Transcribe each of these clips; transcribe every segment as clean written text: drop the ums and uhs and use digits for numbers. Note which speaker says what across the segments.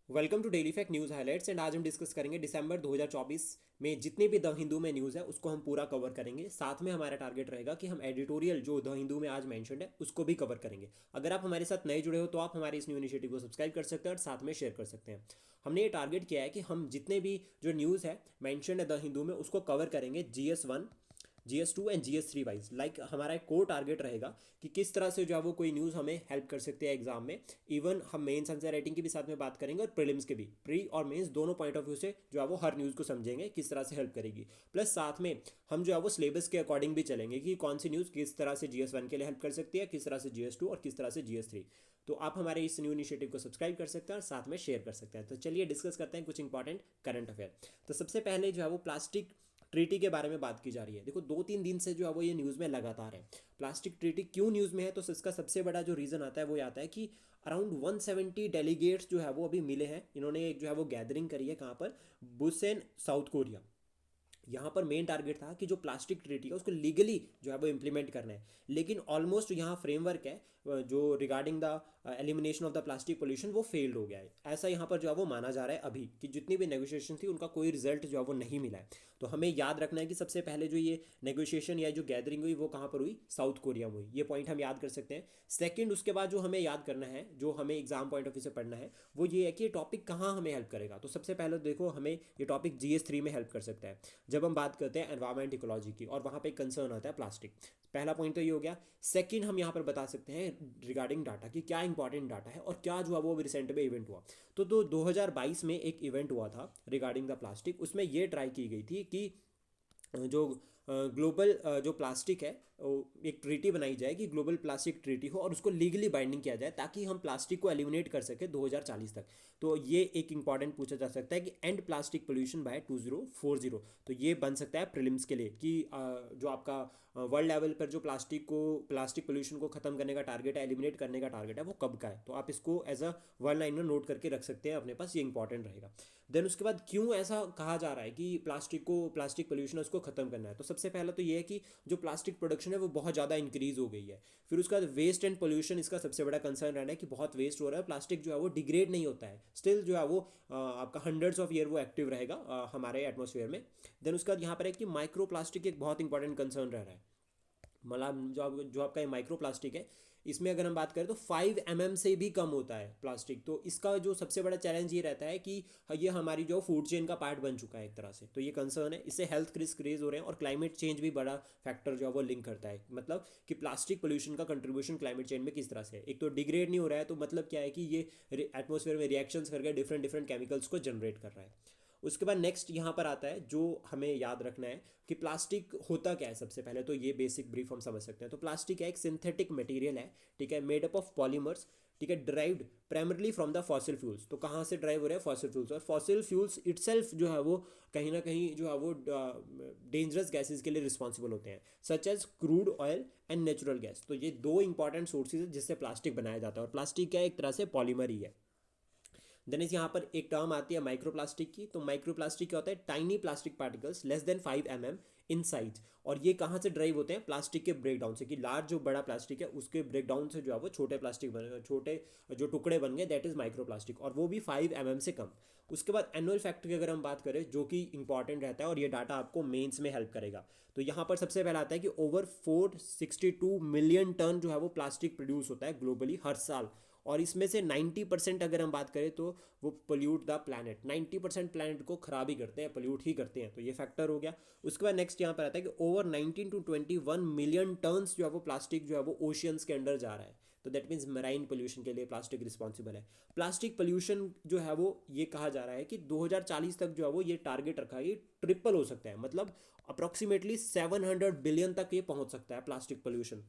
Speaker 1: Welcome to daily fact news highlights and आज हम discuss करेंगे दिसंबर 2024 में जितने भी द हिंदू में न्यूज़ है उसको हम पूरा कवर करेंगे। साथ में हमारा टारगेट रहेगा कि हम एडिटोरियल जो द हिंदू में आज मेंशन्ड है उसको भी कवर करेंगे। अगर आप हमारे साथ नए जुड़े हो तो आप हमारे इस न्यू इनिशिएटिव को सब्सक्राइब कर सकते हैं और साथ में शेयर कर सकते हैं। हमने ये टारगेट किया है कि हम जितने भी जो न्यूज़ है मैंशन्ड है द हिंदू में उसको कवर करेंगे GS1, GS2 and GS3 wise. Like हमारा एक कोर टारगेट रहेगा कि किस तरह से जो है वो कोई न्यूज़ हमें हेल्प कर सकती है एग्जाम में। इवन हम मेंस आंसर राइटिंग की भी साथ में बात करेंगे और प्रीलिम्स के भी, प्री और मेंस दोनों पॉइंट ऑफ व्यू से जो है वो हर न्यूज़ को समझेंगे किस तरह से हेल्प करेगी। प्लस साथ में हम जो है वो सिलेबस के अकॉर्डिंग भी चलेंगे कि कौन सी न्यूज़ किस तरह से GS1 के लिए हेल्प कर सकती है, किस तरह से GS2 और किस तरह से GS3। तो आप हमारे इस न्यू इनिशिएटिव को सब्सक्राइब कर सकते हैं और साथ में शेयर कर सकते हैं। तो चलिए डिस्कस करते हैं कुछ इंपॉर्टेंट करंट अफेयर। तो सबसे पहले जो है वो प्लास्टिक ट्रीटी के बारे में बात की जा रही है। देखो 2-3 दिन से जो है वो ये न्यूज़ में लगातार है। प्लास्टिक ट्रीटी क्यों न्यूज़ में है, तो इसका सबसे बड़ा जो रीज़न आता है वो आता है कि अराउंड 170 डेलीगेट्स जो है वो अभी मिले हैं। इन्होंने एक जो है वो गैदरिंग करी है कहाँ पर, बुसेन साउथ कोरिया। यहाँ पर मेन टारगेट था कि जो प्लास्टिक ट्रीटी है उसको लीगली जो है वो इम्प्लीमेंट करना है। लेकिन ऑलमोस्ट यहाँ फ्रेमवर्क है जो regarding the elimination of the plastic pollution वो फेल्ड हो गया है। ऐसा यहाँ पर जो है वो माना जा रहा है अभी कि जितनी भी नेगोशिएशन थी उनका कोई रिजल्ट जो है वो नहीं मिला है। तो हमें याद रखना है कि सबसे पहले जो ये नेगोशिएशन या जो गैदरिंग हुई वो कहाँ पर हुई, साउथ कोरिया में हुई। ये पॉइंट हम याद कर सकते हैं। सेकंड, उसके बाद जो हमें याद करना है, जो हमें एग्जाम पॉइंट ऑफ व्यू से पढ़ना है, वो ये है कि ये टॉपिक कहाँ हमें हेल्प करेगा। तो सबसे पहले देखो हमें ये टॉपिक GS3 में हेल्प कर सकता है जब हम बात करते हैं एनवायरमेंट इकोलॉजी की, और वहाँ पे कंसर्न आता है प्लास्टिक। पहला पॉइंट तो ये हो गया। सेकंड, हम यहाँ पर बता सकते हैं रिगार्डिंग डाटा कि क्या इंपॉर्टेंट डाटा है और क्या जो है वो रिसेंट में इवेंट हुआ। तो 2022 में एक इवेंट हुआ था रिगार्डिंग द प्लास्टिक। उसमें ये ट्राई की गई थी कि जो ग्लोबल जो प्लास्टिक है एक ट्रीटी बनाई जाए कि ग्लोबल प्लास्टिक ट्रीटी हो और उसको लीगली बाइंडिंग किया जाए ताकि हम प्लास्टिक को एलिमिनेट कर सके 2040 तक। तो ये एक इंपॉर्टेंट पूछा जा सकता है कि एंड प्लास्टिक पोल्यूशन बाय 2040। तो ये बन सकता है प्रीलिम्स के लिए कि जो आपका वर्ल्ड लेवल पर जो प्लास्टिक पोल्यूशन को खत्म करने का टारगेट है, एलिमिनेट करने का टारगेट है, वो कब का है। तो आप इसको एज अ वन लाइन में नोट करके रख सकते हैं अपने पास, ये इंपॉर्टेंट रहेगा। देन उसके बाद क्यों ऐसा कहा जा रहा है कि प्लास्टिक पोल्यूशन है उसको खत्म करना है। तो सबसे पहला तो ये है कि जो प्लास्टिक प्रोडक्शन है वो बहुत ज़्यादा इंक्रीज हो गई है। फिर उसका वेस्ट एंड पोल्यूशन, इसका सबसे बड़ा कंसर्न रहना है कि बहुत वेस्ट हो रहा है। प्लास्टिक जो है वो डिग्रेड नहीं होता है, स्टिल जो है वो आपका हंड्रेड्स ऑफ ईयर वो एक्टिव रहेगा हमारे एटमोसफेयर में। देन उसका बाद यहाँ पर है कि माइक्रो प्लास्टिक एक बहुत इंपॉर्टेंट कंसर्न रह रहा है। मतलब जो आपका ये माइक्रो प्लास्टिक है, इसमें अगर हम बात करें तो 5 mm से भी कम होता है प्लास्टिक। तो इसका जो सबसे बड़ा चैलेंज ये रहता है कि ये हमारी जो फूड चेन का पार्ट बन चुका है एक तरह से। तो ये कंसर्न है, इससे हेल्थ रिस्क रेज हो रहे हैं और क्लाइमेट चेंज भी बड़ा फैक्टर जो है वो लिंक करता है। मतलब कि प्लास्टिक पोल्यूशन का कंट्रीब्यूशन क्लाइमेट चेंज में किस तरह से है। एक तो डिग्रेड नहीं हो रहा है, तो मतलब क्या है कि ये एटमोसफेयर में रिएक्शंस करके डिफरेंट डिफरेंट केमिकल्स को जनरेट कर रहा है। उसके बाद नेक्स्ट यहाँ पर आता है जो हमें याद रखना है कि प्लास्टिक होता क्या है। सबसे पहले तो ये बेसिक ब्रीफ हम समझ सकते हैं। तो प्लास्टिक है एक सिंथेटिक मटेरियल है, ठीक है, मेड अप ऑफ पॉलीमर्स, ठीक है, derived primarily from the fossil fuels. तो कहाँ से ड्राइव हो रहे हैं, फॉसिल फ्यूल्स। और फॉसिल फ्यूल्स इटसेल्फ जो है वो कहीं ना कहीं जो है वो डेंजरस गैसेज के लिए रिस्पॉन्सिबल होते हैं, such as crude oil and natural gas. तो ये दो इंपॉर्टेंट सोर्सेज है जिससे प्लास्टिक बनाया जाता है, और प्लास्टिक क्या है, एक तरह से पॉलीमर ही है। देन इस यहाँ पर एक टर्म आती है माइक्रोप्लास्टिक की। तो माइक्रोप्लास्टिक क्या होता है, tiny plastic particles less than 5 mm in size. और ये कहाँ से ड्राइव होते हैं, प्लास्टिक के ब्रेकडाउन से, कि लार्ज जो बड़ा प्लास्टिक है उसके ब्रेकडाउन से जो है वो छोटे प्लास्टिक बने, छोटे जो टुकड़े बन गए, दैट इज माइक्रोप्लास्टिक, और वो भी 5 mm से कम। उसके बाद एनुअल फैक्टर की अगर हम बात करें जो कि इंपॉर्टेंट रहता है और ये डाटा आपको मेंस में हेल्प करेगा। तो यहाँ पर सबसे पहला आता है कि ओवर 462 मिलियन टन जो है वो प्लास्टिक प्रोड्यूस होता है ग्लोबली हर साल। और इसमें से 90% अगर हम बात करें तो वो पोल्यूट द प्लानट, 90% प्लानट को खराब ही करते हैं, पोल्यूट ही करते हैं। तो ये फैक्टर हो गया। उसके बाद नेक्स्ट यहाँ पर आता है कि ओवर 19 to 21 मिलियन टन्स जो है वो प्लास्टिक जो है वो ओशियंस के अंदर जा रहा है। तो दैट मीन्स मराइन पोल्यूशन के लिए प्लास्टिक रिस्पॉन्सिबल है। प्लास्टिक पोल्यूशन जो है वो ये कहा जा रहा है कि 2040 तक जो है वो ये टारगेट रखा है, ये ट्रिपल हो सकता है। मतलब अप्रॉक्सीमेटली 700 बिलियन तक ये पहुंच सकता है प्लास्टिक पोल्यूशन।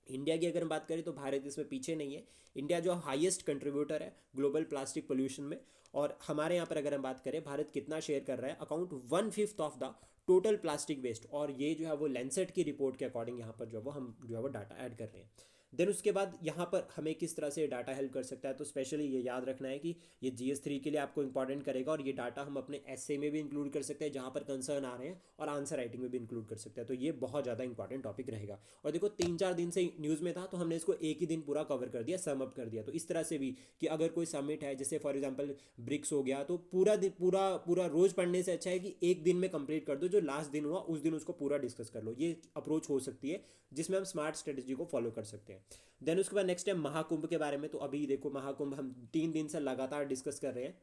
Speaker 1: इंडिया की अगर हम बात करें तो भारत इसमें पीछे नहीं है। इंडिया जो हाईएस्ट कंट्रीब्यूटर है ग्लोबल प्लास्टिक पोल्यूशन में। और हमारे यहाँ पर अगर हम बात करें भारत कितना शेयर कर रहा है, account 1/5 of the total plastic waste. और ये जो है वो लेंसेट की रिपोर्ट के अकॉर्डिंग यहाँ पर जो है वो हम जो है वो डाटा ऐड कर रहे हैं। देन उसके बाद यहाँ पर हमें किस तरह से डाटा हेल्प कर सकता है, तो स्पेशली ये याद रखना है कि ये GS3 के लिए आपको इंपॉर्टेंट करेगा, और ये डाटा हम अपने एसे में भी इंक्लूड कर सकते हैं जहाँ पर कंसर्न आ रहे हैं, और आंसर राइटिंग में भी इंक्लूड कर सकते हैं। तो ये बहुत ज़्यादा इंपॉर्टेंट टॉपिक रहेगा। और देखो 3-4 दिन से न्यूज़ में था, तो हमने इसको एक ही दिन पूरा कवर कर दिया, सम अप कर दिया। तो इस तरह से भी कि अगर कोई समिट है, जैसे फॉर एग्जांपल ब्रिक्स हो गया, तो पूरा दिन पूरा पूरा रोज पढ़ने से अच्छा है कि एक दिन में कंप्लीट कर दो, जो लास्ट दिन हुआ उस दिन उसको पूरा डिस्कस कर लो। ये अप्रोच हो सकती है जिसमें हम स्मार्ट स्ट्रेटेजी को फॉलो कर सकते हैं। देन उसके बाद नेक्स्ट है महाकुंभ के बारे में। तो अभी देखो महाकुंभ हम 3 दिन से लगातार डिस्कस कर रहे हैं।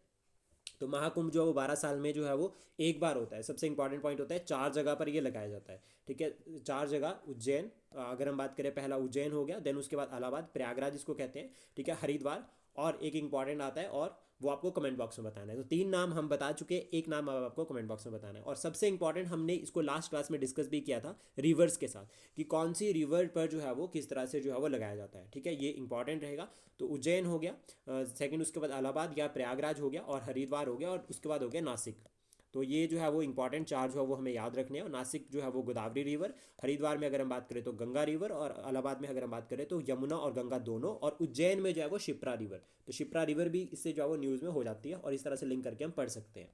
Speaker 1: तो महाकुंभ जो है वो 12 साल में जो है वो एक बार होता है। सबसे इंपॉर्टेंट पॉइंट होता है 4 जगह पर ये लगाया जाता है, ठीक है। 4 जगह उज्जैन, अगर हम बात करें, पहला उज्जैन हो गया, देन उसके बाद इलाहाबाद, प्रयागराज इसको कहते हैं, ठीक है, हरिद्वार, और एक इंपॉर्टेंट आता है, और वो आपको कमेंट बॉक्स में बताना है। तो 3 नाम हम बता चुके हैं, एक नाम अब आपको कमेंट बॉक्स में बताना है। और सबसे इंपॉर्टेंट, हमने इसको लास्ट क्लास में डिस्कस भी किया था रिवर्स के साथ, कि कौन सी रिवर पर जो है वो किस तरह से जो है वो लगाया जाता है, ठीक है। ये इंपॉर्टेंट रहेगा। तो उज्जैन हो गया सेकंड, उसके बाद इलाहाबाद या प्रयागराज हो गया, और हरिद्वार हो गया, और उसके बाद हो गया नासिक। तो ये जो है वो इंपॉर्टेंट 4 जो है वो हमें याद रखने हैं। और नासिक जो है वो गोदावरी रिवर, हरिद्वार में अगर हम बात करें तो गंगा रिवर, और इलाहाबाद में अगर हम बात करें तो यमुना और गंगा दोनों, और उज्जैन में जो है वो शिप्रा रिवर। तो शिप्रा रिवर भी इससे जो है वो न्यूज़ में हो जाती है, और इस तरह से लिंक करके हम पढ़ सकते हैं।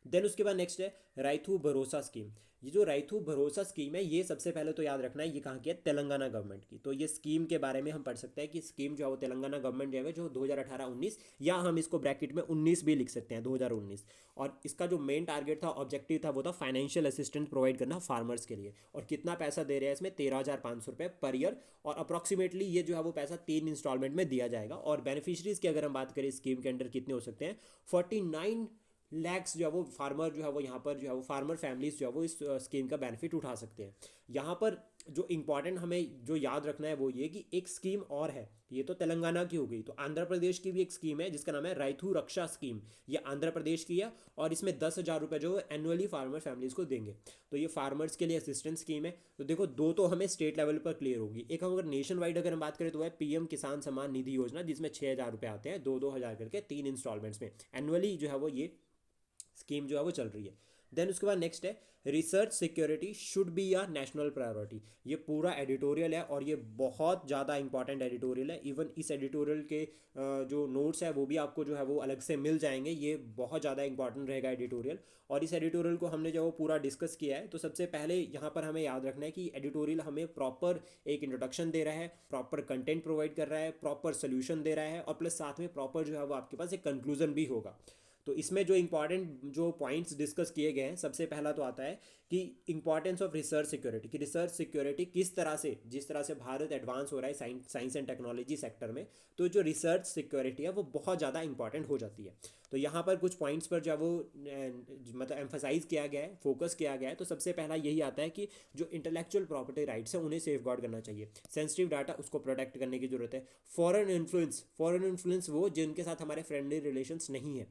Speaker 1: देन उसके बाद नेक्स्ट है राइथू भरोसा स्कीम। ये जो राइथू भरोसा स्कीम है, ये सबसे पहले तो याद रखना है, ये कहाँ की है, तेलंगाना गवर्नमेंट की। तो ये स्कीम के बारे में हम पढ़ सकते हैं कि स्कीम जो है वो तेलंगाना गवर्नमेंट जो है जो 2018-19, या हम इसको ब्रैकेट में 19 भी लिख सकते हैं, 2019। और इसका जो मेन टारगेट था, ऑब्जेक्टिव था, वो था फाइनेंशियल असिस्टेंस प्रोवाइड करना फार्मर्स के लिए। और कितना पैसा दे रहे हैं इसमें, 13,500 रुपये पर ईयर। और अप्रॉक्सीमेटली ये जो है वो पैसा 3 इंस्टॉलमेंट में दिया जाएगा। और बेनिफिशरीज की अगर हम बात करें स्कीम के अंडर कितने हो सकते हैं, 49 लैक्स जो है वो फार्मर जो है वो यहाँ पर जो है वो फार्मर फैमिलीज जो है वो इस स्कीम का बेनिफिट उठा सकते हैं। यहाँ पर जो इंपॉर्टेंट हमें जो याद रखना है वो ये कि एक स्कीम और है। ये तो तेलंगाना की हो गई, तो आंध्र प्रदेश की भी एक स्कीम है जिसका नाम है राइथू रक्षा स्कीम। ये आंध्र प्रदेश की है, और इसमें 10,000 रुपये जो एनुअली फार्मर फैमिलीज को देंगे। तो ये फार्मर्स के लिए असिस्टेंस स्कीम है। तो देखो, दो तो हमें स्टेट लेवल पर क्लियर होगी। एक हम अगर नेशन वाइड अगर हम बात करें तो है PM किसान सम्मान निधि योजना, जिसमें 6,000 रुपये आते हैं, 2-2 हज़ार करके 3 इंस्टॉलमेंट्स में एनुअली जो है वो ये स्कीम जो है वो चल रही है। देन उसके बाद नेक्स्ट है research security should be a national priority. ये पूरा एडिटोरियल है, और ये बहुत ज़्यादा इंपॉर्टेंट एडिटोरियल है। इवन इस एडिटोरियल के जो नोट्स है वो भी आपको जो है वो अलग से मिल जाएंगे। ये बहुत ज़्यादा इंपॉर्टेंट रहेगा एडिटोरियल। और इस एडिटोरियल को हमने जो वो पूरा डिस्कस किया है। तो सबसे पहले यहाँ पर हमें याद रखना है कि एडिटोरियल हमें प्रॉपर एक इंट्रोडक्शन दे रहा है, प्रॉपर कंटेंट प्रोवाइड कर रहा है, प्रॉपर सोल्यूशन दे रहा है, और प्लस साथ में प्रॉपर जो है वो आपके पास एक कंक्लूजन भी होगा। तो इसमें जो इंपॉर्टेंट जो पॉइंट्स डिस्कस किए गए हैं, सबसे पहला तो आता है कि इंपॉर्टेंस ऑफ रिसर्च सिक्योरिटी, कि रिसर्च सिक्योरिटी किस तरह से, जिस तरह से भारत एडवांस हो रहा है साइंस एंड टेक्नोलॉजी सेक्टर में, तो जो रिसर्च सिक्योरिटी है वो बहुत ज़्यादा इंपॉर्टेंट हो जाती है। तो यहाँ पर कुछ पॉइंट्स पर जो वो मतलब एम्फोसाइज किया गया है, फोकस किया गया है। तो सबसे पहला यही आता है कि जो इंटेलेक्चुअल प्रॉपर्टी राइट्स है उन्हें सेफ गार्ड करना चाहिए। सेंसिटिव डाटा उसको प्रोटेक्ट करने की जरूरत है। फॉरेन इन्फ्लुएंस वो जिनके साथ हमारे फ्रेंडली रिलेशंस नहीं है,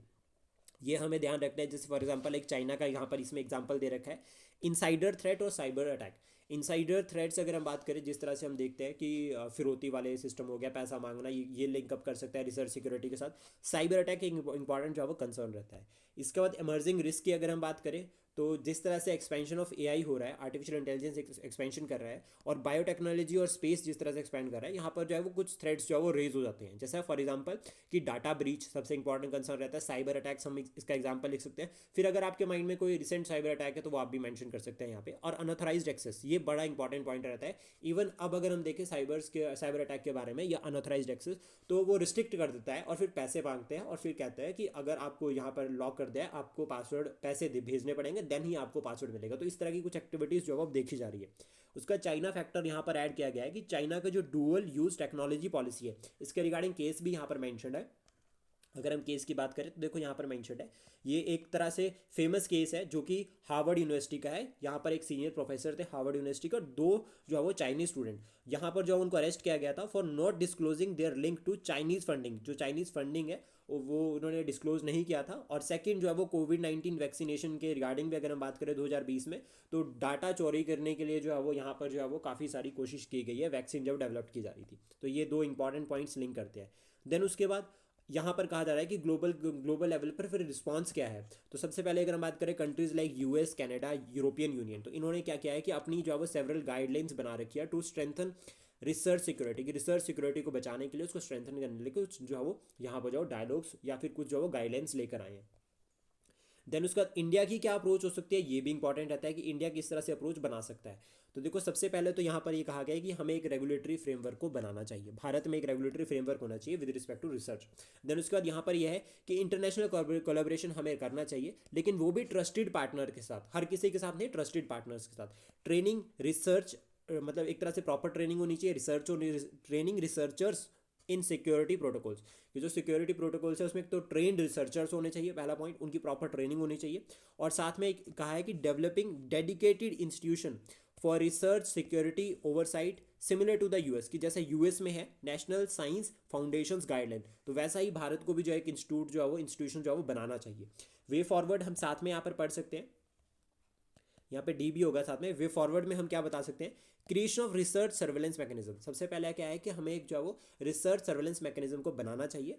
Speaker 1: ये हमें ध्यान रखना है। जैसे फॉर एग्जांपल एक चाइना का यहाँ पर इसमें एग्जांपल दे रखा है, इनसाइडर थ्रेट और साइबर अटैक। इनसाइडर थ्रेट्स अगर हम बात करें, जिस तरह से हम देखते हैं कि फिरौती वाले सिस्टम हो गया, पैसा मांगना, ये लिंक अप कर सकता है रिसर्च सिक्योरिटी के साथ। साइबर अटैक एक इंपॉर्टेंट जो है वो कंसर्न रहता है। इसके बाद इमर्जिंग रिस्क की अगर हम बात करें, तो जिस तरह से एक्सपेंशन ऑफ AI हो रहा है, आर्टिफिशियल इंटेलिजेंस एक्सपेंशन कर रहा है, और बायोटेक्नोलॉजी और स्पेस जिस तरह से एक्सपेंड कर रहा है, यहाँ पर जो है वो कुछ थ्रेड्स जो है वो रेज हो जाते हैं। जैसे फॉर एग्जांपल कि डाटा ब्रीच सबसे इंपॉर्टेंट कंसर्न रहता है। साइबर अटैक्स हम इसका एग्जांपल लिख सकते हैं। फिर अगर आपके माइंड में कोई रिसेंट साइबर अटैक है तो वो आप भी मेंशन कर सकते हैं यहाँ पे। और अनऑथराइज्ड एक्सेस, ये बड़ा इंपॉर्टेंट पॉइंट रहता है। इवन अब अगर हम देखें साइबर अटैक के बारे में या अनऑथराइज्ड एक्सेस, तो वो रिस्ट्रिक्ट कर देता है, और फिर पैसे मांगते हैं, और फिर कहते हैं कि अगर आपको यहाँ पर लॉक कर दिया है, आपको पासवर्ड पैसे भेजने पड़ेंगे, देन ही आपको पासवर्ड मिलेगा। तो इस तरह की कुछ एक्टिविटीज जो है अब देखी जा रही है। उसका चाइना फैक्टर यहाँ पर ऐड किया गया है कि चाइना का जो डुअल यूज टेक्नोलॉजी पॉलिसी है, इसके रिगार्डिंग केस भी यहाँ पर मेंशन है। अगर हम केस की बात करें तो देखो यहाँ पर मेंशन है, ये एक तरह से फेमस केस है जो कि हार्वर्ड यूनिवर्सिटी का है। यहाँ पर एक सीनियर प्रोफेसर थे हार्वर्ड यूनिवर्सिटी का, 2 जो है वो चाइनीज स्टूडेंट, यहाँ पर जो उनको अरेस्ट किया गया था for not disclosing their link to Chinese funding. जो चाइनीज फंडिंग है वो उन्होंने डिस्क्लोज नहीं किया था। और सेकंड जो है वो कोविड-19 वैक्सीनेशन के रिगार्डिंग भी अगर हम बात करें 2020 में, तो डाटा चोरी करने के लिए जो है वो यहाँ पर जो है वो काफ़ी सारी कोशिश की गई है, वैक्सीन जब डेवलप की जा रही थी। तो ये 2 इंपॉर्टेंट पॉइंट्स लिंक करते हैं। देन उसके बाद यहाँ पर कहा जा रहा है कि ग्लोबल लेवल पर फिर रिस्पांस क्या है। तो सबसे पहले अगर हम बात करें countries like US, Canada, European union, तो इन्होंने क्या किया है कि अपनी जो है वो सेवरल गाइडलाइंस बना रखी है टू स्ट्रेंथन रिसर्च सिक्योरिटी की, रिसर्च सिक्योरिटी को बचाने के लिए, उसको स्ट्रेंथन करने के लिए कुछ जो है वो यहाँ पर जो डायलॉग्स या फिर कुछ जो है वो गाइडलाइंस लेकर आए हैं। देन उसके बाद इंडिया की क्या अप्रोच हो सकती है, ये भी इंपॉर्टेंट रहता है कि इंडिया किस तरह से अप्रोच बना सकता है। तो देखो सबसे पहले तो यहाँ पर ये कहा गया है कि हमें एक रेगुलेटरी फ्रेमवर्क को बनाना चाहिए, भारत में एक रेगुलेटरी फ्रेमवर्क होना चाहिए with respect to research. Then उसके बाद यहाँ पर यह है कि इंटरनेशनल कोलैबोरेशन हमें करना चाहिए, लेकिन वो भी ट्रस्टेड पार्टनर के साथ, हर किसी के साथ नहीं, ट्रस्टेड पार्टनर्स के साथ। ट्रेनिंग रिसर्च मतलब एक तरह से प्रॉपर ट्रेनिंग होनी चाहिए, रिसर्च और ट्रेनिंग रिसर्चर्स इन सिक्योरिटी प्रोटोकॉल्स। ये जो सिक्योरिटी प्रोटोकॉल्स है उसमें एक तो ट्रेंड रिसर्चर्स होने चाहिए, पहला पॉइंट, उनकी प्रॉपर ट्रेनिंग होनी चाहिए। और साथ में कहा है कि developing dedicated institution for research security oversight similar to the US, की जैसे यूएस में है नेशनल साइंस फाउंडेशंस गाइडलाइन, तो वैसा ही भारत को भी जो है एक इंस्टीट्यूट जो है वो इंस्टीट्यूशन जो है वो बनाना चाहिए। वे फॉरवर्ड हम साथ में यहाँ पर पढ़ सकते हैं, यहाँ पे डी भी होगा साथ में। वे फॉरवर्ड में हम क्या बता सकते हैं, creation of research surveillance mechanism. सबसे पहले क्या है कि हमें एक जो है वो रिसर्च सर्वेलेंस मैकेनिज्म को बनाना चाहिए,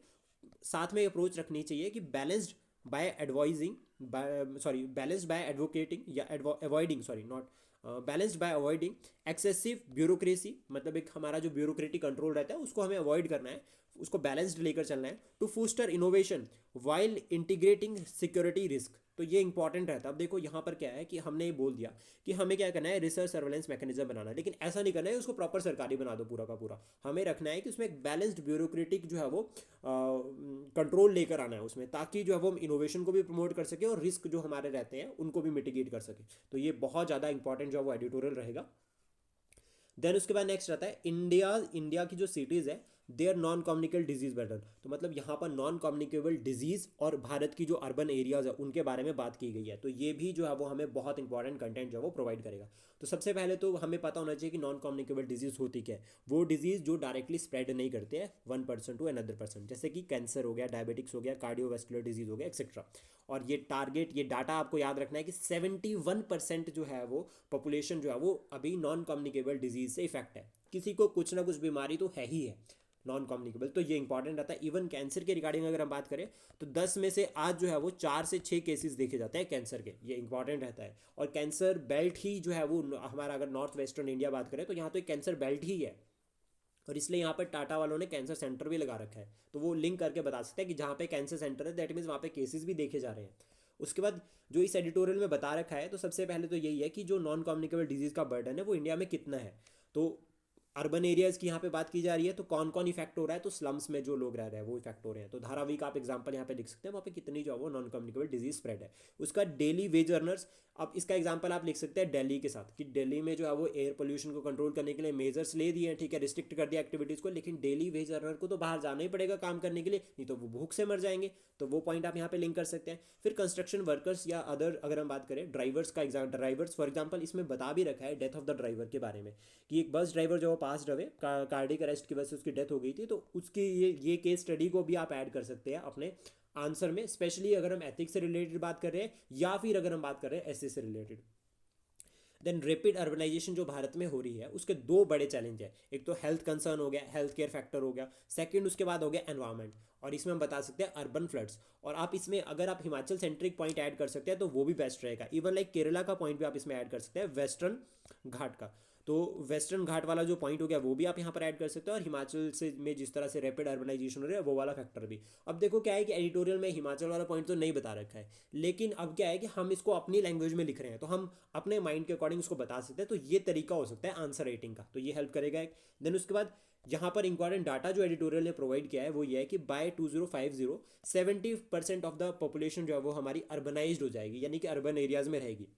Speaker 1: साथ में अप्रोच रखनी चाहिए कि balanced by advising, balanced by advocating या avoiding, sorry not balanced by avoiding excessive bureaucracy, मतलब एक हमारा जो ब्यूरोक्रेटिक कंट्रोल रहता है उसको हमें अवॉइड करना है, उसको बैलेंस्ड लेकर चलना है। To foster innovation while integrating security risk, तो ये इंपॉर्टेंट रहता है। अब देखो यहाँ पर क्या है कि हमने ये बोल दिया कि हमें क्या करना है, रिसर्च सर्वेलेंस मैकेनिज्म बनाना है, लेकिन ऐसा नहीं करना है उसको प्रॉपर सरकारी बना दो पूरा का पूरा। हमें रखना है कि उसमें एक बैलेंस्ड ब्यूरोक्रेटिक जो है वो कंट्रोल लेकर आना है उसमें, ताकि जो है वो हम इनोवेशन को भी प्रमोट कर सके और रिस्क जो हमारे रहते हैं उनको भी मिटिगेट कर सके। तो ये बहुत ज़्यादा इंपॉर्टेंट जो है वो एडिटोरियल रहेगा। देन उसके बाद नेक्स्ट आता है इंडिया की जो सिटीज़ है their non communicable disease burden, तो मतलब यहाँ पर नॉन कम्युनिकेबल डिजीज और भारत की जो अर्बन एरियाज है उनके बारे में बात की गई है। तो ये भी जो है वो हमें बहुत इंपॉर्टेंट कंटेंट जो है वो प्रोवाइड करेगा। तो सबसे पहले तो हमें पता होना चाहिए कि नॉन कम्युनिकेबल डिजीज होती क्या है। वो डिजीज जो डायरेक्टली स्प्रेड नहीं करते हैं one person to another person, जैसे कि कैंसर हो गया, डायबिटिक्स हो गया, कार्डियोवैस्कुलर डिजीज हो गया, एक्सेट्रा। और ये टारगेट, ये डाटा आपको याद रखना है कि 71% जो है वो पॉपुलेशन जो है वो अभी नॉन कम्युनिकेबल डिजीज से इफेक्ट है, किसी को कुछ ना कुछ बीमारी तो है ही है नॉन कम्युनिकेबल। तो ये इंपॉर्टेंट रहता है। इवन कैंसर के रिगार्डिंग अगर हम बात करें तो 10 में से आज जो है वो 4 से 6 केसेस देखे जाते हैं कैंसर के, ये इंपॉर्टेंट रहता है। और कैंसर बेल्ट ही जो है वो हमारा, अगर नॉर्थ वेस्टर्न इंडिया बात करें तो यहाँ तो एक कैंसर बेल्ट ही है, और इसलिए यहाँ पर टाटा वालों ने कैंसर सेंटर भी लगा रखा है। तो वो लिंक करके बता सकते हैं कि जहाँ पे कैंसर सेंटर है दैट मीन्स वहाँ पे केसेस भी देखे जा रहे हैं। उसके बाद जो इस एडिटोरियल में बता रखा है, तो सबसे पहले तो यही है कि जो नॉन कम्युनिकेबल डिजीज़ का बर्डन है वो इंडिया में कितना है। तो अर्बन एरियाज़ की यहाँ पे बात की जा रही है, तो कौन कौन इफेक्ट हो रहा है, तो स्लम्स में जो लोग रह रहे हैं वो इफेक्ट हो रहे हैं। तो धारावी का आप एग्जांपल यहाँ पे लिख सकते हैं, वहाँ पे कितनी जो है वो नॉन कम्युनिकेबल डिजीज स्प्रेड है। उसका डेली वेज अर्नर्स, अब इसका एग्जांपल आप लिख सकते हैं दिल्ली के साथ, कि दिल्ली में जो है वो एयर पोल्यूशन को कंट्रोल करने के लिए मेजर्स ले दिए हैं, ठीक है, रिस्ट्रिक्ट कर दिया एक्टिविटीज़ को, लेकिन डेली वेज अर्नर को तो बाहर जाना ही पड़ेगा काम करने के लिए, नहीं तो वो भूख से मर जाएंगे। तो वो पॉइंट आप यहाँ पे लिंक कर सकते हैं। फिर कंस्ट्रक्शन वर्कर्स या अदर, अगर हम बात करें ड्राइवर्स का ड्राइवर्स फॉर एग्जाम्पल, इसमें बता भी रखा है डेथ ऑफ द ड्राइवर के बारे में, कि एक बस ड्राइवर जो पास रहे कार्डिक अरेस्ट की वजह से उसकी डेथ हो गई थी, तो उसकी ये केस स्टडी को भी आप ऐड कर सकते हैं अपने आंसर में, स्पेशली अगर हम एथिक्स से रिलेटेड बात कर रहे हैं या फिर अगर हम बात कर रहे हैं एसए से रिलेटेड। देन रैपिड अर्बनाइजेशन जो भारत में हो रही है उसके दो बड़े चैलेंज है, एक तो हेल्थ कंसर्न हो गया, हेल्थ केयर फैक्टर हो गया, सेकंड उसके बाद हो गया एनवायरनमेंट, और इसमें हम बता सकते हैं अर्बन फ्लड्स। और आप इसमें अगर आप हिमाचल सेंट्रिक पॉइंट ऐड कर सकते हैं तो वो भी बेस्ट रहेगा। इवन लाइक केरला का पॉइंट भी आप इसमें ऐड कर सकते हैं, वेस्टर्न घाट का। तो वेस्टर्न घाट वाला जो पॉइंट हो गया वो भी आप यहाँ पर ऐड कर सकते हो, और हिमाचल से में जिस तरह से रैपिड अर्बनाइजेशन हो रहा है वो वाला फैक्टर भी। अब देखो क्या है कि एडिटोरियल में हिमाचल वाला पॉइंट तो नहीं बता रखा है, लेकिन अब क्या है कि हम इसको अपनी लैंग्वेज में लिख रहे हैं, तो हम अपने माइंड के अकॉर्डिंग उसको बता सकते हैं। तो ये तरीका हो सकता है आंसर राइटिंग का, तो ये हेल्प करेगा एक। देन उसके बाद यहाँ पर इंपॉर्टेंट डाटा जो एडिटोरियल ने प्रोवाइड किया है वो ये है कि बाय 2050 70% ऑफ द पॉपुलेशन जो है वो हमारी अर्बनाइज्ड हो जाएगी, यानी कि अर्बन एरियाज में रहेगी।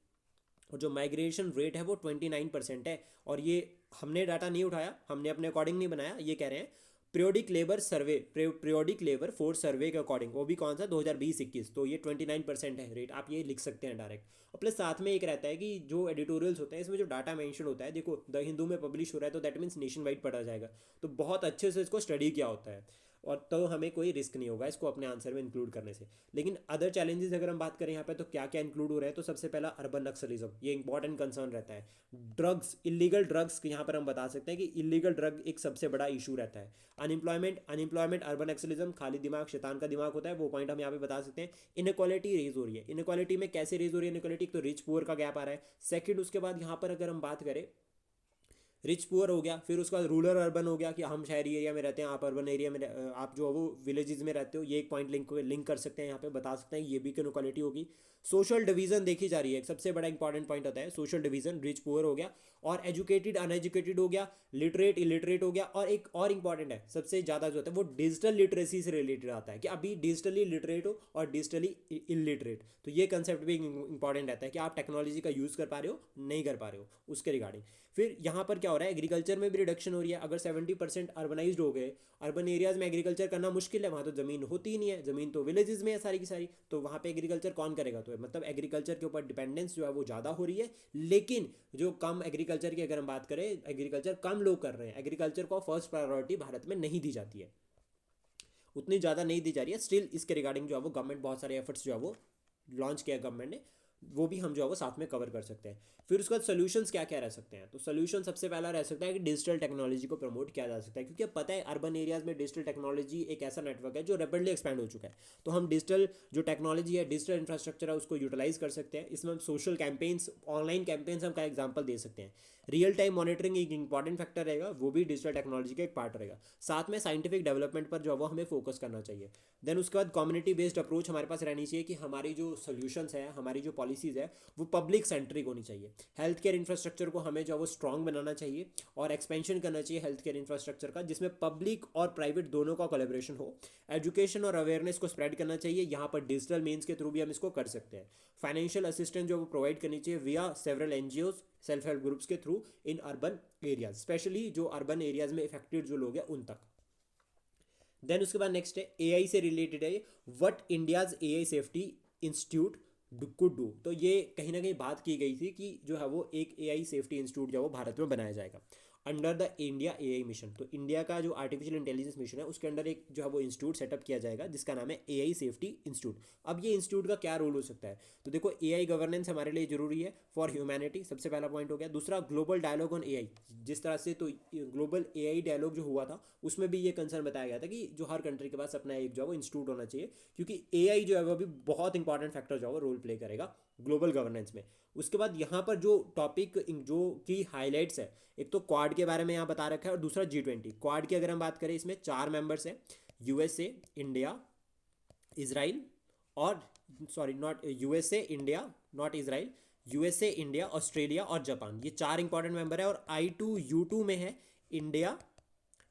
Speaker 1: और जो माइग्रेशन रेट है वो 29% है। और ये हमने डाटा नहीं उठाया, हमने अपने अकॉर्डिंग नहीं बनाया, ये कह रहे हैं पीरियोडिक लेबर सर्वे, पीरियोडिक लेबर फोर्स सर्वे के अकॉर्डिंग, वो भी कौन सा 2020-21, तो ये 29% है रेट, आप ये लिख सकते हैं डायरेक्ट। और प्लस साथ में एक रहता है कि जो एडिटोरियल्स होते हैं इसमें जो डाटा मेंशन होता है, देखो द हिंदू में पब्लिश हो रहा है तो दैट मीन्स नेशन वाइड पढ़ा जाएगा, तो बहुत अच्छे से इसको स्टडी किया होता है, और तो हमें कोई रिस्क नहीं होगा इसको अपने आंसर में इंक्लूड करने से। लेकिन अदर चैलेंजेस अगर हम बात करें यहाँ पे तो क्या क्या इंक्लूड हो रहा है, तो सबसे पहला अर्बन नक्सलिज्म, ये इंपॉर्टेंट कंसर्न रहता है। ड्रग्स, इलीगल ड्रग्स, यहाँ पर हम बता सकते हैं कि इलीगल ड्रग एक सबसे बड़ा इशू रहता है। अनएम्प्लॉयमेंट अर्बन नक्सलिज्म, खाली दिमाग शैतान का दिमाग होता है, वो पॉइंट हम यहाँ पे बता सकते हैं। इनक्वालिटी रेज हो रही है, इनक्वालिटी में कैसे रेज हो रही है इनक्वालिटी, तो रिच पुअर का गैप आ रहा है। सेकंड उसके बाद यहाँ पर अगर हम बात करें रिच पुअर हो गया, फिर उसके बाद रूरल अर्बन हो गया कि हम शहरी एरिया में रहते हैं, आप अर्बन एरिया में आप जो है वो विलेजेस में रहते हो, ये एक पॉइंट लिंक कर सकते हैं, यहाँ पे बता सकते हैं ये भी इनक्वालिटी होगी। सोशल डिवीजन देखी जा रही है, सबसे बड़ा इंपॉर्टेंट पॉइंट होता है सोशल डिवीजन, रिच पुअर हो गया, और एजुकेटेड अनएजुकेटेड हो गया, लिटरेट इलिटरेट हो गया, और एक और इंपॉर्टेंट है सबसे ज़्यादा जो होता है वो डिजिटल लिटरेसी से रिलेटेड आता है कि अभी डिजिटली लिटरेट हो और डिजिटली इलिटरेट, तो ये कंसेप्ट भी इंपॉर्टेंट रहता है कि आप टेक्नोलॉजी का यूज़ कर पा रहे हो नहीं कर पा रहे हो उसके रिगार्डिंग। फिर यहाँ पर क्या हो रहा है, एग्रीकल्चर में भी रिडक्शन हो रही है, अगर 70% अर्बनाइज्ड हो गए, अर्बन एरियाज में एग्रीकल्चर करना मुश्किल है, वहाँ तो ज़मीन होती ही नहीं है, ज़मीन तो विलेजेस में है सारी की सारी, तो वहाँ पे एग्रीकल्चर कौन करेगा, तो मतलब एग्रीकल्चर के ऊपर डिपेंडेंस जो है वो ज़्यादा हो रही है। लेकिन जो कम एग्रीकल्चर की अगर हम बात करें, एग्रीकल्चर कम लोग कर रहे हैं, एग्रीकल्चर को फर्स्ट प्रायोरिटी भारत में नहीं दी जाती है, उतनी ज़्यादा नहीं दी जा रही है। स्टिल इसके रिगार्डिंग जो है वो गवर्नमेंट बहुत सारे एफर्ट्स जो है वो लॉन्च किया गवर्नमेंट ने, वो भी हम जो है वो साथ में कवर कर सकते हैं। फिर उसके बाद सोल्यूशंस क्या क्या रह सकते हैं, तो सोल्यूशन सबसे पहला रह सकता है कि डिजिटल टेक्नोलॉजी को प्रमोट किया जा सकता है, क्योंकि अब पता है अर्बन एरियाज में डिजिटल टेक्नोलॉजी एक ऐसा नेटवर्क है जो रैपिडली एक्सपैंड हो चुका है, तो हम डिजिटल जो टेक्नोलॉजी है, डिजिटल इंफ्रास्ट्रक्चर है, उसको यूटिलाइज कर सकते हैं। इसमें हम सोशल कैंपेन्स, ऑनलाइन कैंपेन्स हम का एग्जाम्पल दे सकते हैं। रियल टाइम मॉनिटरिंग एक इंपॉर्टेंट फैक्टर रहेगा, वो भी डिजिटल टेक्नोलॉजी का एक पार्ट रहेगा। साथ में साइंटिफिक डेवलपमेंट पर जो है वो हमें फोकस करना चाहिए। देन उसके बाद कम्युनिटी बेस्ड अप्रोच हमारे पास रहनी चाहिए कि हमारी जो सोल्यूशंस है, हमारी जो पॉलिसीज़ है वो पब्लिक सेंट्रिक होनी चाहिए। हेल्थ केयर इंफ्रास्ट्रक्चर को हमें जो है वो स्ट्रॉन्ग बनाना चाहिए और एक्सपेंशन करना चाहिए हेल्थ केयर इंफ्रास्ट्रक्चर का, जिसमें पब्लिक और प्राइवेट दोनों का कोलेब्रेशन हो। एजुकेशन और अवेयरनेस को स्प्रेड करना चाहिए, यहाँ पर डिजिटल मीन्स के थ्रू भी हम इसको कर सकते हैं। फाइनेंशियल असिस्टेंस जो वो प्रोवाइड करनी चाहिए via several NGOs, self help groups के through in urban areas, specially जो अर्बन एरियाज में इफेक्टेड जो लोग हैं उन तक। देन उसके बाद नेक्स्ट है एआई से रिलेटेड है, what India's AI safety institute could do, तो ये कहीं ना कहीं बात की गई थी कि जो है वो एक एआई सेफ्टी इंस्टीट्यूट जो है वो भारत में बनाया जाएगा under the India AI mission. तो इंडिया का जो आर्टिफिशियल इंटेलिजेंस मिशन है उसके अंडर एक जो है वो इंस्टीट्यूट सेटअप किया जाएगा जिसका नाम है एआई सेफ्टी इंस्टीट्यूट। अब ये इंस्टीट्यूट का क्या रोल हो सकता है, तो देखो एआई गवर्नेंस हमारे लिए जरूरी है फॉर ह्यूमैनिटी, सबसे पहला पॉइंट हो गया। दूसरा ग्लोबल डायलॉग ऑन एआई, जिस तरह से तो ग्लोबल एआई डायलॉग जो हुआ था उसमें भी ये कंसर्न बताया गया था कि जो हर कंट्री के पास अपना एक जो है वो इंस्टीट्यूट होना चाहिए, क्योंकि एआई जो है वो भी बहुत इंपॉर्टेंट फैक्टर जो है वो रोल प्ले करेगा ग्लोबल गवर्नेंस में। उसके बाद यहाँ पर जो टॉपिक जो की हाईलाइट्स है, एक तो क्वाड के बारे में यहाँ बता रखा है और दूसरा G20। क्वाड की अगर हम बात करें इसमें 4 मेंबर्स हैं, यूएसए, इंडिया, इसराइल और sorry not USA India, not Israel, USA India Australia और जापान, ये 4 इंपॉर्टेंट मेंबर है। और I2U2 में है इंडिया,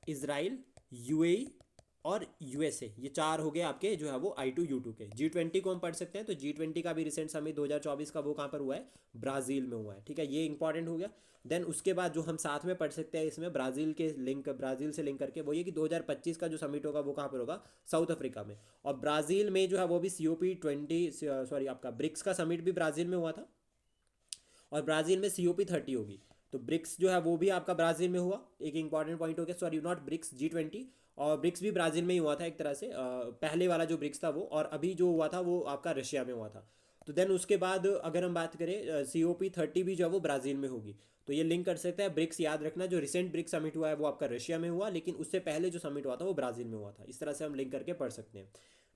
Speaker 1: इसराइल, यूएई और यूएसए, ये 4 हो गए आपके जो है वो I2U2 के। G20 को हम पढ़ सकते हैं, तो G20 का भी रिसेंट समिट 2024 का वो कहाँ पर हुआ है, ब्राज़ील में हुआ है, ठीक है, ये इंपॉर्टेंट हो गया। देन उसके बाद जो हम साथ में पढ़ सकते हैं इसमें ब्राज़ील के लिंक, ब्राज़ील से लिंक करके, वो ये कि 2025 का जो समिट होगा वो कहाँ पर होगा, साउथ अफ्रीका में। और ब्राज़ील में जो है वो भी COP20 सॉरी आपका ब्रिक्स का समिट भी ब्राज़ील में हुआ था, और ब्राज़ील में COP30 होगी। तो ब्रिक्स जो है वो भी आपका ब्राज़ील में हुआ, एक इंपॉर्टेंट पॉइंट हो गया, सॉरी नॉट ब्रिक्स, G20। और ब्रिक्स भी ब्राज़ील में ही हुआ था एक तरह से, पहले वाला जो ब्रिक्स था वो, और अभी जो हुआ था वो आपका रशिया में हुआ था। तो देन उसके बाद अगर हम बात करें COP30 भी जो है वो ब्राज़ील में होगी, तो ये लिंक कर सकते हैं। ब्रिक्स याद रखना, जो रिसेंट ब्रिक्स समिट हुआ है वो आपका रशिया में हुआ, लेकिन उससे पहले जो समिट हुआ था वो ब्राज़ील में हुआ था, इस तरह से हम लिंक करके पढ़ सकते हैं।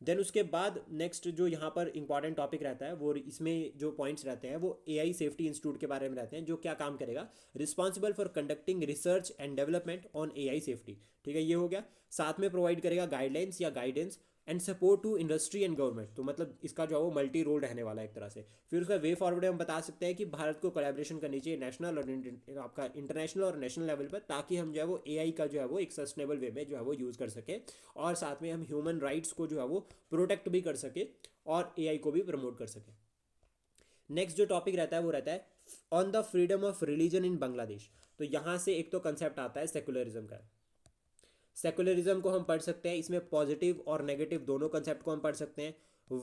Speaker 1: देन उसके बाद नेक्स्ट जो यहाँ पर इंपॉर्टेंट टॉपिक रहता है वो, इसमें जो पॉइंट्स रहते हैं वो एआई सेफ्टी इंस्टीट्यूट के बारे में रहते हैं, जो क्या काम करेगा, responsible for conducting research and development on AI safety, ठीक है, ये हो गया। साथ में प्रोवाइड करेगा गाइडलाइंस या guidance and support to industry and government, तो मतलब इसका जो है वो मल्टी रोल रहने वाला है एक तरह से। फिर उसका वे फॉरवर्ड हम बता सकते हैं कि भारत को कोलैबोरेशन करनी चाहिए नेशनल और आपका इंटरनेशनल और नेशनल लेवल पर, ताकि हम जो है वो एआई का जो है वो एक सस्टेनेबल वे में जो है वो यूज़ कर सके, और साथ में हम ह्यूमन राइट्स को जो है वो प्रोटेक्ट भी कर सके और एआई को भी प्रमोट कर सके। नेक्स्ट जो टॉपिक रहता है वो रहता है on the freedom of religion in Bangladesh. तो यहाँ से एक तो कंसेप्ट आता है सेकुलरिज्म का, सेकुलरिज्म को हम पढ़ सकते हैं, इसमें पॉजिटिव और नेगेटिव दोनों कंसेप्ट को हम पढ़ सकते हैं।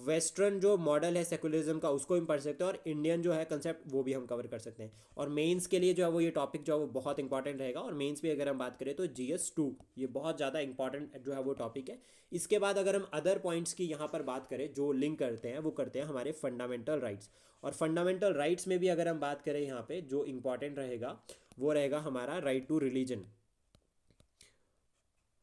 Speaker 1: वेस्टर्न जो मॉडल है सेकुलरिज्म का उसको हम पढ़ सकते हैं, और इंडियन जो है कंसेप्ट वो भी हम कवर कर सकते हैं। और मेंस के लिए जो है वो ये टॉपिक जो है वो बहुत इंपॉर्टेंट रहेगा, और मेंस भी अगर हम बात करें तो GS2 ये बहुत ज़्यादा इंपॉर्टेंट जो है वो टॉपिक है। इसके बाद अगर हम अदर पॉइंट्स की यहाँ पर बात करें जो लिंक करते हैं, वो करते हैं हमारे फंडामेंटल राइट्स। और फंडामेंटल राइट्स में भी अगर हम बात करें यहाँ पे जो इंपॉर्टेंट रहेगा वो रहेगा हमारा right to religion.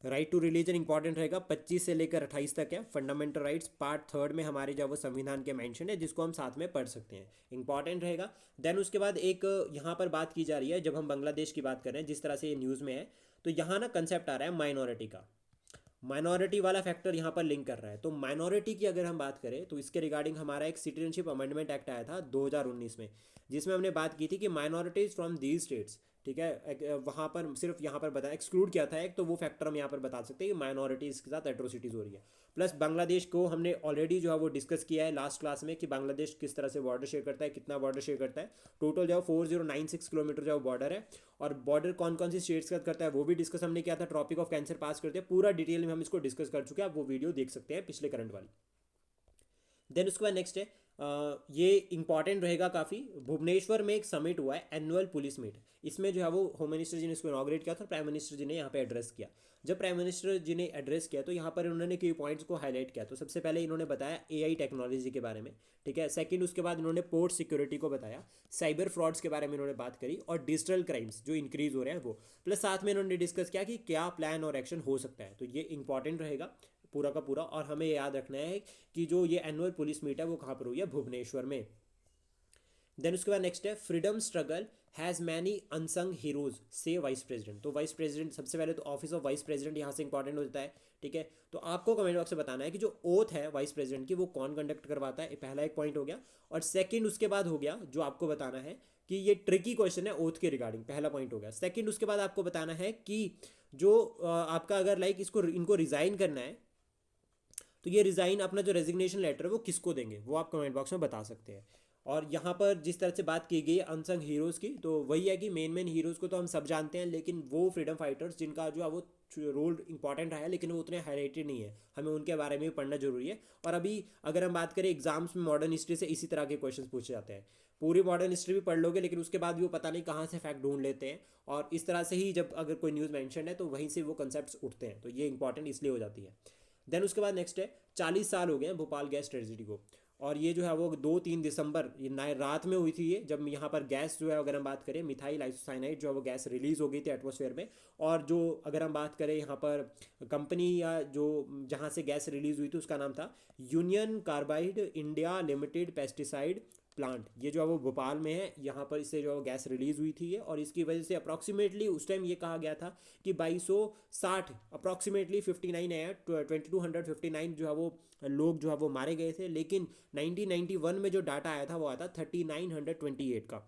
Speaker 1: Right to religion important रहेगा, 25 से लेकर 28 तक है। फंडामेंटल राइट्स पार्ट थर्ड में हमारे जो वो संविधान के मेंशन है, जिसको हम साथ में पढ़ सकते हैं, इंपॉर्टेंट रहेगा। देन उसके बाद एक यहाँ पर बात की जा रही है, जब हम बांग्लादेश की बात कर रहे हैं जिस तरह से ये न्यूज़ में है, तो यहाँ ना कंसेप्ट आ रहा है माइनॉरिटी का, माइनॉरिटी वाला फैक्टर यहाँ पर लिंक कर रहा है। तो माइनॉरिटी की अगर हम बात करें तो इसके रिगार्डिंग हमारा एक सिटीजनशिप अमेंडमेंट एक्ट आया था 2019 में, जिसमें हमने बात की थी कि माइनॉरिटीज़ फ्रॉम दीज स्टेट्स, ठीक है, वहाँ पर सिर्फ यहाँ पर बताया एक्सक्लूड किया था एक, तो वो फैक्टर हम यहाँ पर बता सकते हैं कि माइनॉरिटीज़ के साथ एट्रोसिटीज़ हो रही है। प्लस बांग्लादेश को हमने ऑलरेडी जो है वो डिस्कस किया है लास्ट क्लास में कि बांग्लादेश किस तरह से बॉर्डर शेयर करता है, कितना बॉर्डर शेयर करता है। टोटल जो 4096 किलोमीटर जो बॉर्डर है, और बॉर्डर कौन कौन सी स्टेट्स का करता है वो भी डिस्कस हमने किया था। ट्रॉपिक ऑफ कैंसर पास करते हैं, पूरा डिटेल में हम इसको डिस्कस कर चुके हैं, आप वो वीडियो देख सकते हैं पिछले करंट वाली। देन उसके बाद नेक्स्ट है ये इंपॉर्टेंट रहेगा काफ़ी, भुवनेश्वर में एक समिट हुआ है, एनुअल पुलिस मीट। इसमें जो है वो होम मिनिस्टर जी ने इसको इनॉग्रेट किया था, प्राइम मिनिस्टर जी ने यहाँ पे एड्रेस किया। जब प्राइम मिनिस्टर जी ने एड्रेस किया तो यहाँ पर उन्होंने कई पॉइंट्स को हाईलाइट किया। तो सबसे पहले इन्होंने बताया एआई टेक्नोलॉजी के बारे में, ठीक है। सेकंड उसके बाद इन्होंने पोर्ट सिक्योरिटी को बताया, साइबर फ्रॉड्स के बारे में इन्होंने बात करी, और डिजिटल क्राइम्स जो इंक्रीज हो रहे हैं वो। प्लस साथ में इन्होंने डिस्कस किया कि क्या प्लान और एक्शन हो सकता है। तो ये इंपॉर्टेंट रहेगा पूरा का पूरा, और हमें याद रखना है कि जो ये एनुअल पुलिस मीट है वो कहाँ पर हुई है, भुवनेश्वर में। देन उसके बाद नेक्स्ट है freedom struggle has many unsung heroes से वाइस प्रेसिडेंट। तो वाइस प्रेसिडेंट सबसे पहले तो ऑफिस ऑफ वाइस प्रेसिडेंट यहाँ से इंपॉर्टेंट हो जाता है, ठीक है। तो आपको कमेंट बॉक्स में बताना है कि जो ओथ है वाइस प्रेसिडेंट की वो कौन कंडक्ट करवाता है, पहला एक पॉइंट हो गया। और सेकंड उसके बाद हो गया जो आपको बताना है कि ये ट्रिकी क्वेश्चन है ओथ के रिगार्डिंग, पहला पॉइंट हो गया। सेकंड उसके बाद आपको बताना है कि जो आपका अगर लाइक इसको इनको रिज़ाइन करना है तो ये रिज़ाइन अपना जो रेजिग्नेशन लेटर है वो किसको देंगे, वो आप कमेंट बॉक्स में बता सकते हैं। और यहाँ पर जिस तरह से बात की गई है अनसंग हीरोज़ की, तो वही है कि मेन हीरोज़ को तो हम सब जानते हैं, लेकिन वो फ्रीडम फाइटर्स जिनका जो है वो रोल इंपॉर्टेंट रहा है लेकिन वो उतने हाईलाइटेड नहीं है, हमें उनके बारे में भी पढ़ना जरूरी है। और अभी अगर हम बात करें एग्जाम्स में मॉडर्न हिस्ट्री से इसी तरह के क्वेश्चन पूछे जाते हैं, पूरी मॉडर्न हिस्ट्री भी पढ़ लोगे लेकिन उसके बाद भी वो पता नहीं कहाँ से फैक्ट ढूंढ लेते हैं, और इस तरह से ही जब अगर कोई न्यूज़ मैंशन है तो वहीं से वो कंसेप्ट उठते हैं, तो ये इंपॉर्टेंट इसलिए हो जाती है। देन उसके बाद नेक्स्ट है 40 साल हो गए हैं भोपाल गैस ट्रेजिडी को, और ये जो है वो 2-3 दिसंबर ये रात में हुई थी, ये जब यहाँ पर गैस जो है अगर हम बात करें मिथाइल आइसोसाइनाइड जो है वो गैस रिलीज़ हो गई थी एटमॉस्फेयर में। और जो अगर हम बात करें यहाँ पर कंपनी या जो जहाँ से गैस रिलीज़ हुई थी उसका नाम था union carbide India limited pesticide plant, ये जो है वो भोपाल में है, यहाँ पर इससे जो गैस रिलीज़ हुई थी और इसकी वजह से अप्रॉक्सीमेटली उस टाइम ये कहा गया था कि 2260 अप्रॉक्सीमेटली 59 है, 2259 जो है वो लोग जो है वो मारे गए थे। लेकिन 1991 में जो डाटा आया था वो आया था 3928 का।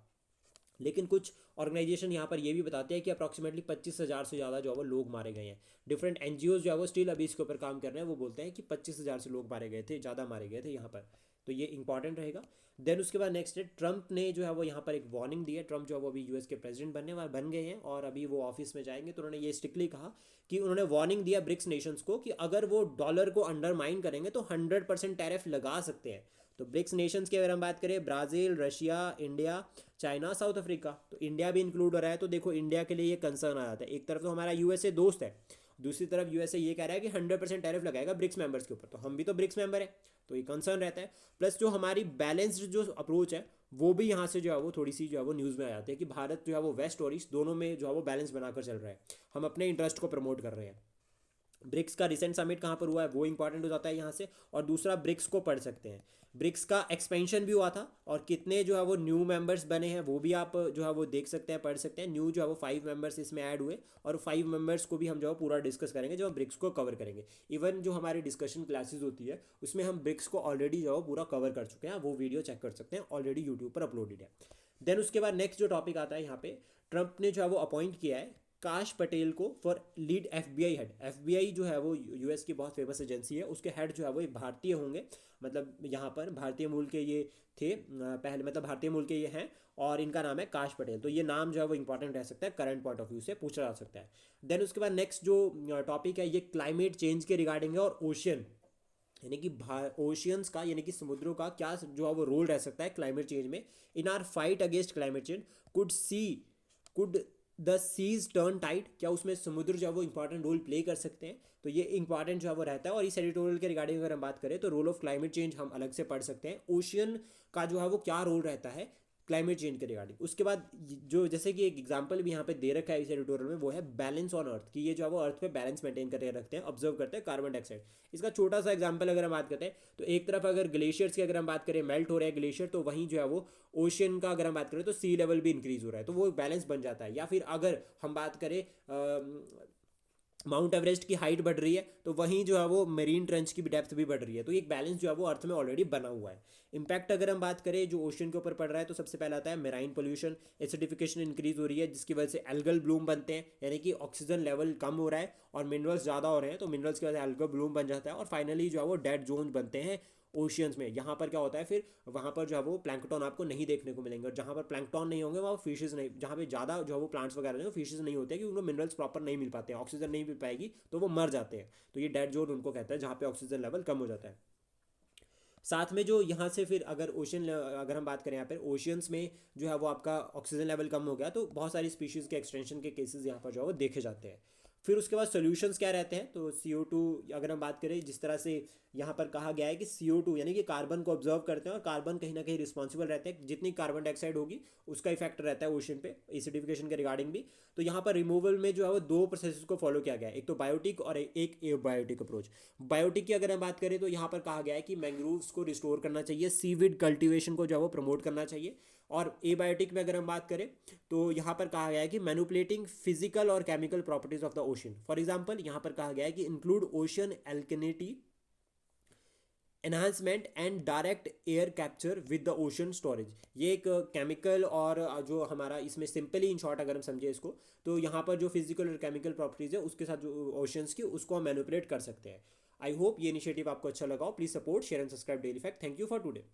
Speaker 1: लेकिन कुछ ऑर्गेनाइजेशन यहाँ पर ये भी बताते हैं कि अप्रॉक्सीमेटली 25,000 से ज़्यादा जो है वो लोग मारे गए हैं। डिफरेंट एनजीओज जो है वो स्टिल अभी इसके ऊपर काम कर रहे हैं, वो बोलते हैं कि 25,000 से लोग मारे गए थे, ज़्यादा मारे गए थे यहाँ पर, तो ये इंपॉर्टेंट रहेगा। देन उसके बाद नेक्स्ट है ट्रंप ने जो है वो यहाँ पर एक वार्निंग दी है। ट्रंप जो है वो अभी यूएस के प्रेसिडेंट बनने वाले बन गए हैं और अभी वो ऑफिस में जाएंगे, तो उन्होंने ये स्ट्रिक्टली कहा कि उन्होंने वार्निंग दिया ब्रिक्स नेशंस को कि अगर वो डॉलर को अंडरमाइन करेंगे तो 100% टैरिफ लगा सकते हैं। तो ब्रिक्स नेशंस की अगर हम बात करें Brazil, Russia, India, China, south Africa, तो इंडिया भी इंक्लूड हो रहा है। तो देखो इंडिया के लिए ये कंसर्न आ जाता है, एक तरफ तो हमारा यूएसए दोस्त है, दूसरी तरफ यूएसए ये कह रहा है कि 100% टैरिफ लगाएगा ब्रिक्स मेंबर्स के ऊपर, तो हम भी तो ब्रिक्स मेंबर है, तो ये कंसर्न रहता है। प्लस जो हमारी बैलेंस्ड जो अप्रोच है वो भी यहाँ से जो है वो थोड़ी सी जो है वो न्यूज़ में आ जाती है कि भारत जो है वो वेस्ट और ईस्ट दोनों में जो है वो बैलेंस बनाकर चल रहा है, हम अपने इंटरेस्ट को प्रमोट कर रहे हैं। ब्रिक्स का रिसेंट समिट कहाँ पर हुआ है वो इंपॉर्टेंट हो जाता है यहाँ से। और दूसरा ब्रिक्स को पढ़ सकते हैं, ब्रिक्स का एक्सपेंशन भी हुआ था और कितने जो है वो न्यू मेंबर्स बने हैं वो भी आप जो है वो देख सकते हैं, पढ़ सकते हैं। न्यू जो है वो 5 मेंबर्स इसमें ऐड हुए और 5 मेंबर्स को भी हम जो है पूरा डिस्कस करेंगे जब हम ब्रिक्स को कवर करेंगे। इवन जो हमारी डिस्कशन क्लासेस होती है उसमें हम ब्रिक्स को ऑलरेडी जो है पूरा कवर कर चुके हैं, वो वीडियो चेक कर सकते हैं, ऑलरेडी यूट्यूब पर अपलोडेड है। देन उसके बाद नेक्स्ट जो टॉपिक आता है यहाँ पे, ट्रंप ने जो है वो अपॉइंट किया है काश पटेल को for lead FBI head. FBI जो है वो यूएस की बहुत फेमस एजेंसी है, उसके हेड जो है वो एक भारतीय होंगे, मतलब यहाँ पर भारतीय मूल के ये थे पहले, मतलब भारतीय मूल के ये हैं और इनका नाम है काश पटेल। तो ये नाम जो है वो इंपॉर्टेंट रह सकता है, करंट पॉइंट ऑफ व्यू से पूछा जा सकता है। देन उसके बाद नेक्स्ट जो टॉपिक है ये क्लाइमेट चेंज के रिगार्डिंग है और ओशियन यानी कि ओशियंस का यानी कि समुद्रों का क्या जो है वो रोल रह सकता है क्लाइमेट चेंज में। In our fight against climate change could the seas turn tide, क्या उसमें समुद्र जो है वो इंपॉर्टेंट रोल प्ले कर सकते हैं, तो ये इंपॉर्टेंट जो है वो रहता है। और इस एडिटोरियल के रिगार्डिंग अगर हम बात करें तो रोल ऑफ क्लाइमेट चेंज हम अलग से पढ़ सकते हैं। ओशियन का जो है वो क्या रोल रहता है क्लाइमेट चेंज के रिगार्डिंग। उसके बाद जो जैसे कि एक एग्जांपल भी यहाँ पे दे रखा है इस एडिटोरियल में, वो है बैलेंस ऑन अर्थ, कि ये जो है वो अर्थ पे बैलेंस मेंटेन करके रखते हैं, ऑब्जर्व करते हैं कार्बन डाइऑक्साइड। इसका छोटा सा एग्जांपल अगर हम बात करते हैं तो एक तरफ अगर ग्लेशियर्स की अगर हम बात करें, मेल्ट हो रहे हैं ग्लेशियर, तो वहीं जो है वो ओशन का अगर हम बात करें तो सी लेवल भी इंक्रीज हो रहा है, तो वो बैलेंस बन जाता है। या फिर अगर हम बात करें माउंट एवरेस्ट की हाइट बढ़ रही है, तो वहीं जो है वो मेरीन ट्रेंच की डेप्थ भी बढ़ रही है, तो एक बैलेंस जो है वो अर्थ में ऑलरेडी बना हुआ है। इम्पैक्ट अगर हम बात करें जो ओशन के ऊपर पड़ रहा है, तो सबसे पहला आता है मेराइन पोल्यूशन, एसिडिफिकेशन इंक्रीज हो रही है, जिसकी वजह से एल्गल ब्लूम बनते हैं, यानी कि ऑक्सीजन लेवल कम हो रहा है और मिनरल्स ज़्यादा हो रहे हैं, तो मिनरल्स की वजह से एल्गल ब्लूम बन जाता है। और फाइनली जो है वो डेड जोन बनते हैं ओशियंस में। यहाँ पर क्या होता है, फिर वहाँ पर जो है वो प्लैंकटन आपको नहीं देखने को मिलेंगे, और जहाँ पर प्लैंकटन नहीं होंगे वहाँ फिशेज नहीं, जहाँ पे ज़्यादा जो है वो प्लांट्स वगैरह नहीं, फिशेज नहीं होते हैं, क्योंकि उनको मिनरल्स प्रॉपर नहीं मिल पाते हैं, ऑक्सीजन नहीं मिल पाएगी तो वो मर जाते हैं। तो ये डेड जोन उनको कहता है, जहाँ पे ऑक्सीजन लेवल कम हो जाता है। साथ में जो यहाँ से फिर अगर ओशन, अगर हम बात करें यहाँ पर ओशियंस में जो है वो आपका ऑक्सीजन लेवल कम हो गया, तो बहुत सारी स्पीशीज़ के एक्सटेंशन के केसेस यहाँ पर जो है वो देखे जाते हैं। फिर उसके बाद सोल्यूशंस क्या रहते हैं, तो CO2 अगर हम बात करें, जिस तरह से यहाँ पर कहा गया है कि CO2 यानी कि कार्बन को ऑब्जर्व करते हैं, और कार्बन कहीं ना कहीं रिस्पॉन्सिबल रहते हैं, जितनी कार्बन डाइऑक्साइड होगी उसका इफेक्ट रहता है ओशन पे एसिडिफिकेशन के रिगार्डिंग भी। तो यहाँ पर रिमूवल में जो है वो दो प्रोसेस को फॉलो किया गया है, एक तो बायोटिक और एक एबायोटिक अप्रोच। बायोटिक की अगर हम बात करें तो यहाँ पर कहा गया है कि मैंग्रोव्स को रिस्टोर करना चाहिए, सीविड कल्टिवेशन को जो है वो प्रमोट करना चाहिए। और एबायोटिक में अगर हम बात करें तो यहाँ पर कहा गया है कि मैनिपुलेटिंग फिजिकल और chemical properties of the ocean. For example यहाँ पर कहा गया है कि include ocean एल्कनिटी enhancement and direct air capture with the ocean storage. ये एक केमिकल और जो हमारा इसमें सिंपली इन शॉर्ट अगर हम समझे इसको, तो यहाँ पर जो फिजिकल और केमिकल प्रॉपर्टीज़ है उसके साथ जो ओशंस की, उसको हम मैनिपुलेट कर सकते हैं। आई होप ये इनिशिएटिव आपको अच्छा लगा हो। Please support, share and subscribe daily fact. Thank you for today.